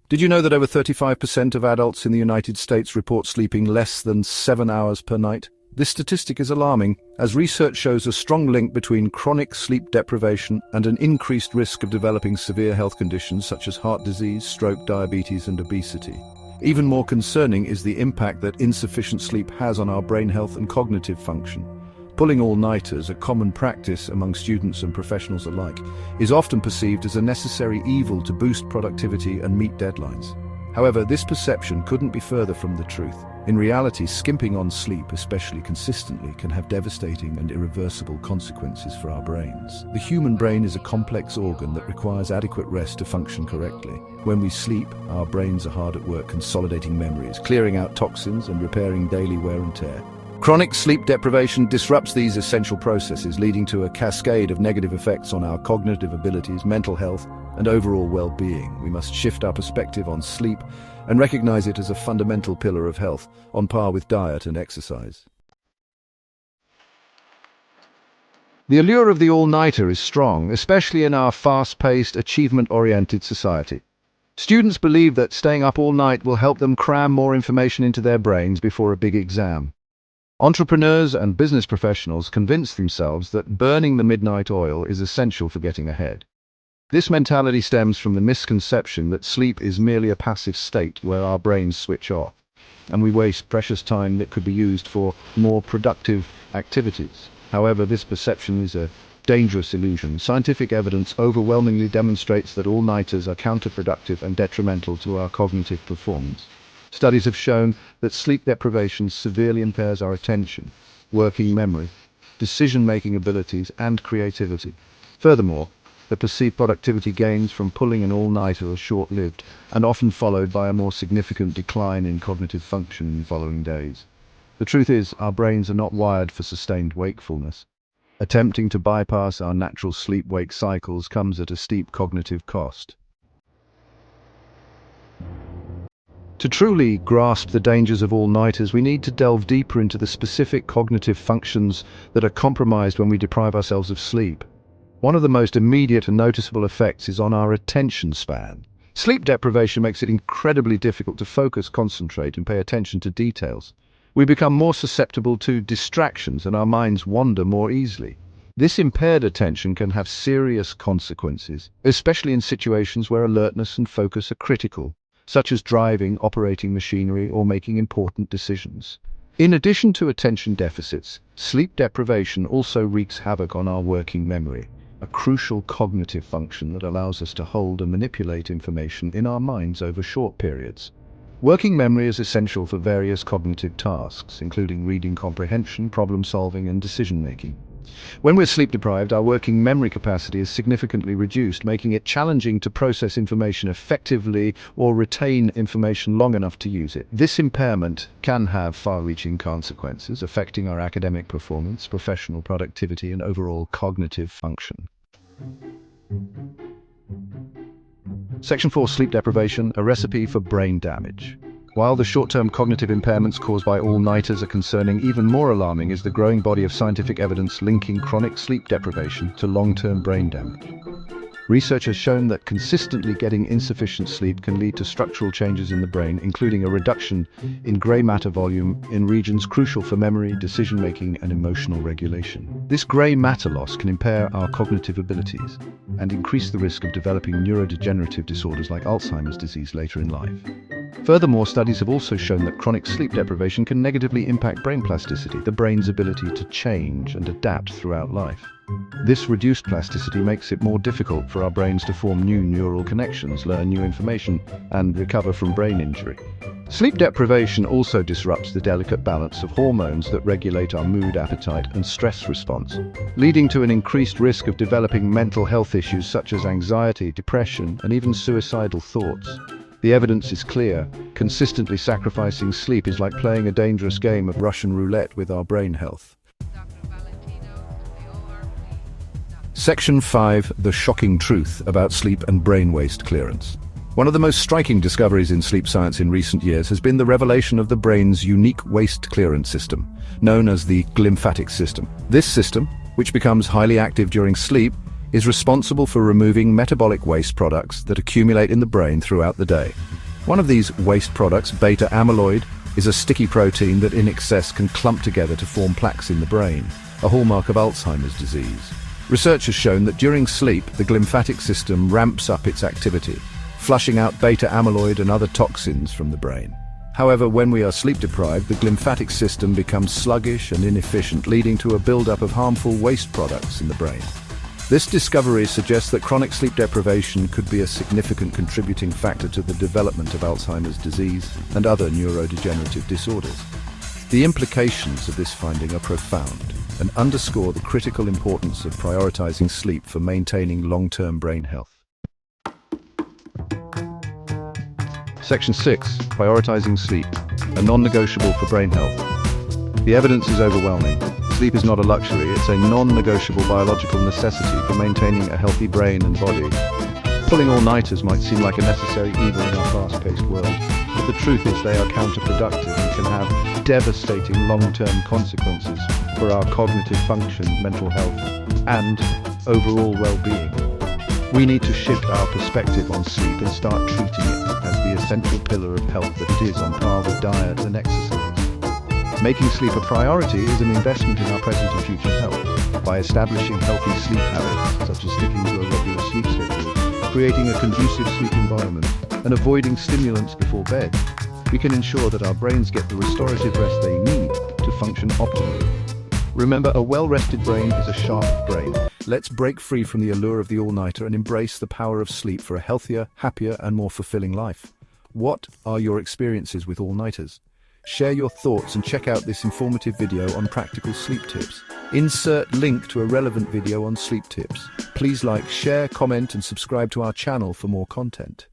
Did you know that over 35% of adults in the United States report sleeping less than 7 hours per night? This statistic is alarming, as research shows a strong link between chronic sleep deprivation and an increased risk of developing severe health conditions such as heart disease, stroke, diabetes, and obesity. Even more concerning is the impact that insufficient sleep has on our brain health and cognitive function. Pulling all-nighters, a common practice among students and professionals alike, is often perceived as a necessary evil to boost productivity and meet deadlines. However, this perception couldn't be further from the truth. In reality, skimping on sleep, especially consistently, can have devastating and irreversible consequences for our brains. The human brain is a complex organ that requires adequate rest to function correctly. When we sleep, our brains are hard at work consolidating memories, clearing out toxins, and repairing daily wear and tear. Chronic sleep deprivation disrupts these essential processes, leading to a cascade of negative effects on our cognitive abilities, mental health, and overall well-being. We must shift our perspective on sleep and recognize it as a fundamental pillar of health, on par with diet and exercise. The allure of the all-nighter is strong, especially in our fast-paced, achievement-oriented society. Students believe that staying up all night will help them cram more information into their brains before a big exam. Entrepreneurs and business professionals convince themselves that burning the midnight oil is essential for getting ahead. This mentality stems from the misconception that sleep is merely a passive state where our brains switch off, and we waste precious time that could be used for more productive activities. However, this perception is a dangerous illusion. Scientific evidence overwhelmingly demonstrates that all-nighters are counterproductive and detrimental to our cognitive performance. Studies have shown that sleep deprivation severely impairs our attention, working memory, decision-making abilities, and creativity. Furthermore, the perceived productivity gains from pulling an all-nighter are short-lived and often followed by a more significant decline in cognitive function in the following days. The truth is, our brains are not wired for sustained wakefulness. Attempting to bypass our natural sleep-wake cycles comes at a steep cognitive cost. To truly grasp the dangers of all-nighters, we need to delve deeper into the specific cognitive functions that are compromised when we deprive ourselves of sleep. One of the most immediate and noticeable effects is on our attention span. Sleep deprivation makes it incredibly difficult to focus, concentrate, and pay attention to details. We become more susceptible to distractions and our minds wander more easily. This impaired attention can have serious consequences, especially in situations where alertness and focus are critical, such as driving, operating machinery, or making important decisions. In addition to attention deficits, sleep deprivation also wreaks havoc on our working memory, a crucial cognitive function that allows us to hold and manipulate information in our minds over short periods. Working memory is essential for various cognitive tasks, including reading comprehension, problem-solving, and decision-making. When we're sleep-deprived, our working memory capacity is significantly reduced, making it challenging to process information effectively or retain information long enough to use it. This impairment can have far-reaching consequences, affecting our academic performance, professional productivity, and overall cognitive function. Section 4. Sleep deprivation, a recipe for brain damage. While the short-term cognitive impairments caused by all-nighters are concerning, even more alarming is the growing body of scientific evidence linking chronic sleep deprivation to long-term brain damage. Research has shown that consistently getting insufficient sleep can lead to structural changes in the brain, including a reduction in gray matter volume in regions crucial for memory, decision-making, and emotional regulation. This gray matter loss can impair our cognitive abilities and increase the risk of developing neurodegenerative disorders like Alzheimer's disease later in life. Furthermore, studies have also shown that chronic sleep deprivation can negatively impact brain plasticity, the brain's ability to change and adapt throughout life. This reduced plasticity makes it more difficult for our brains to form new neural connections, learn new information, and recover from brain injury. Sleep deprivation also disrupts the delicate balance of hormones that regulate our mood, appetite, and stress response, leading to an increased risk of developing mental health issues such as anxiety, depression, and even suicidal thoughts. The evidence is clear. Consistently sacrificing sleep is like playing a dangerous game of Russian roulette with our brain health. Section 5. The shocking truth about sleep and brain waste clearance. One of the most striking discoveries in sleep science in recent years has been the revelation of the brain's unique waste clearance system, known as the glymphatic system. This system, which becomes highly active during sleep, is responsible for removing metabolic waste products that accumulate in the brain throughout the day. One of these waste products, beta amyloid, is a sticky protein that in excess can clump together to form plaques in the brain, a hallmark of Alzheimer's disease. Research has shown that during sleep, the glymphatic system ramps up its activity, flushing out beta amyloid and other toxins from the brain. However, when we are sleep deprived, the glymphatic system becomes sluggish and inefficient, leading to a buildup of harmful waste products in the brain. This discovery suggests that chronic sleep deprivation could be a significant contributing factor to the development of Alzheimer's disease and other neurodegenerative disorders. The implications of this finding are profound and underscore the critical importance of prioritizing sleep for maintaining long-term brain health. Section 6. Prioritizing sleep, a non-negotiable for brain health. The evidence is overwhelming. Sleep is not a luxury, it's a non-negotiable biological necessity for maintaining a healthy brain and body. Pulling all-nighters might seem like a necessary evil in our fast-paced world, but the truth is they are counterproductive and can have devastating long-term consequences for our cognitive function, mental health, and overall well-being. We need to shift our perspective on sleep and start treating it as the essential pillar of health that it is, on par with diet and exercise. Making sleep a priority is an investment in our present and future health. By establishing healthy sleep habits, such as sticking to a regular sleep schedule, creating a conducive sleep environment, and avoiding stimulants before bed, we can ensure that our brains get the restorative rest they need to function optimally. Remember, a well-rested brain is a sharp brain. Let's break free from the allure of the all-nighter and embrace the power of sleep for a healthier, happier, and more fulfilling life. What are your experiences with all-nighters? Share your thoughts and check out this informative video on practical sleep tips. Insert link to a relevant video on sleep tips. Please like, share, comment, and subscribe to our channel for more content.